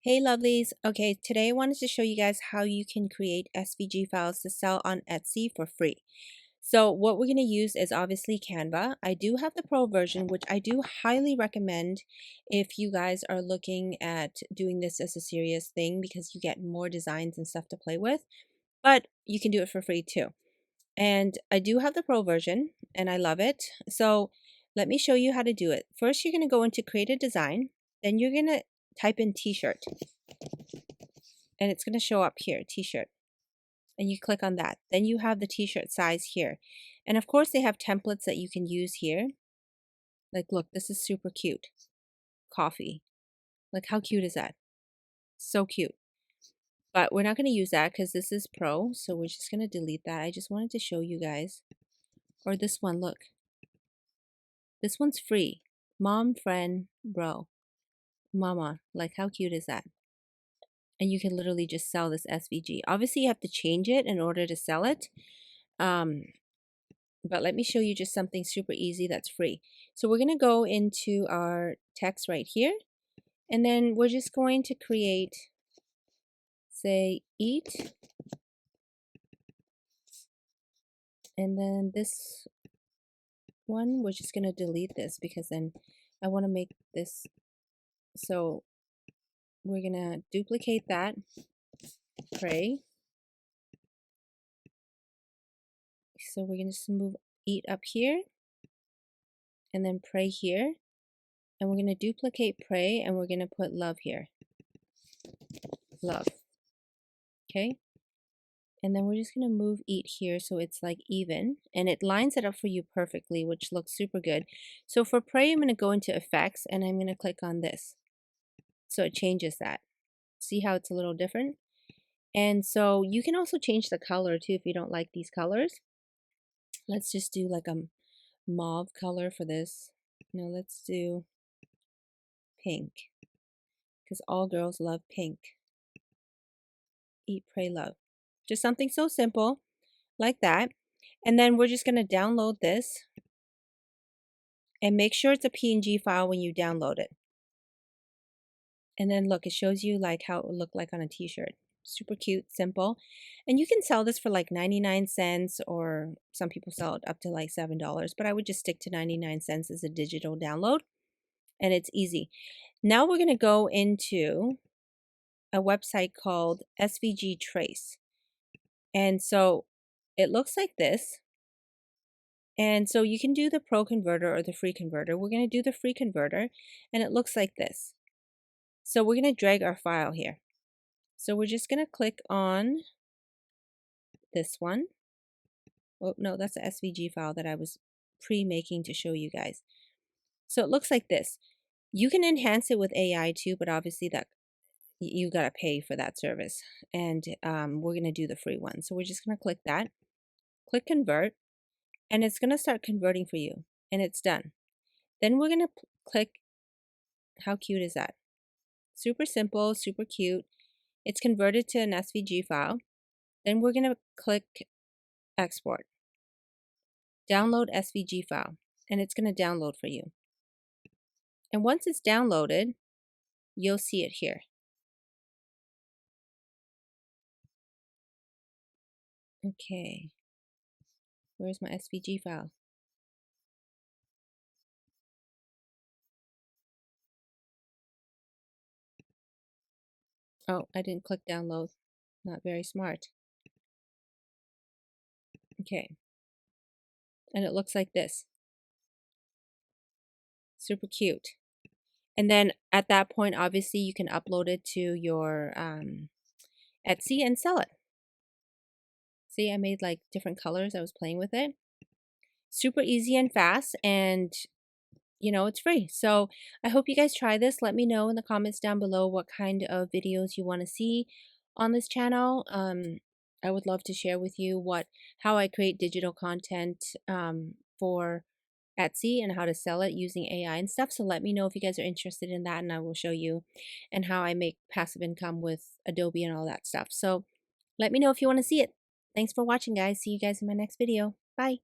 Hey lovelies. Okay, today I wanted to show you guys how you can create SVG files to sell on Etsy for free. So what we're going to use is obviously Canva. I do have the pro version, which I do highly recommend if you guys are looking at doing this as a serious thing because you get more designs and stuff to play with, but you can do it for free too. And I do have the pro version and I love it. So let me show you how to do it. First, you're going to go into create a design. Then you're going to type in t-shirt and it's going to show up here, t-shirt, and you click on that. Then you have the t-shirt size here. And of course they have templates that you can use here. Like, look, this is super cute. Coffee. Like, how cute is that? So cute. But we're not going to use that because this is pro. So we're just going to delete that. I just wanted to show you guys. Or this one, look. This one's free. Mom, friend, bro, mama. Like, how cute is that? And you can literally just sell this SVG. Obviously, you have to change it in order to sell it. But let me show you just something super easy that's free. So we're going to go into our text right here. And then we're just going to create, say, eat. And then this one, we're just going to delete this because then I want to make this. So we're going to duplicate that, pray. So we're going to just move eat up here and then pray here. And we're going to duplicate pray and we're going to put love here. Love. Okay. And then we're just going to move eat here so it's like even. And it lines it up for you perfectly, which looks super good. So for pray, I'm going to go into effects and I'm going to click on this. So it changes that. See how it's a little different? And so you can also change the color too if you don't like these colors. Let's just do like a mauve color for this. No, let's do pink. Because all girls love pink. Eat, pray, love. Just something so simple like that. And then we're just going to download this and make sure it's a PNG file when you download it. And then look, it shows you like how it would look like on a t-shirt. Super cute, simple. And you can sell this for like 99 cents or some people sell it up to like $7, but I would just stick to 99 cents as a digital download and it's easy. Now we're going to go into a website called SVG Trace. And so it looks like this. And so you can do the pro converter or the free converter. We're going to do the free converter and it looks like this. So we're going to drag our file here. So we're just going to click on this one. Oh, no, that's the SVG file that I was pre-making to show you guys. So it looks like this. You can enhance it with AI too, but obviously that you got to pay for that service. And we're going to do the free one. So we're just going to click that, click convert, and it's going to start converting for you. And it's done. Then we're going to click, how cute is that? Super simple, super cute. It's converted to an SVG file. Then we're going to click export. Download SVG file. And it's going to download for you. And once it's downloaded, you'll see it here. Okay. Where's my SVG file? Oh, I didn't click download. Not very smart. Okay. And it looks like this. Super cute. And then at that point, obviously, you can upload it to your Etsy and sell it. See, I made like different colors. I was playing with it. Super easy and fast. And you know, it's free. So I hope you guys try this. Let me know in the comments down below what kind of videos you want to see on this channel. I would love to share with you how I create digital content for Etsy and how to sell it using AI and stuff. So let me know if you guys are interested in that and I will show you and how I make passive income with Adobe and all that stuff. So let me know if you want to see it. Thanks for watching, guys. See you guys in my next video. Bye.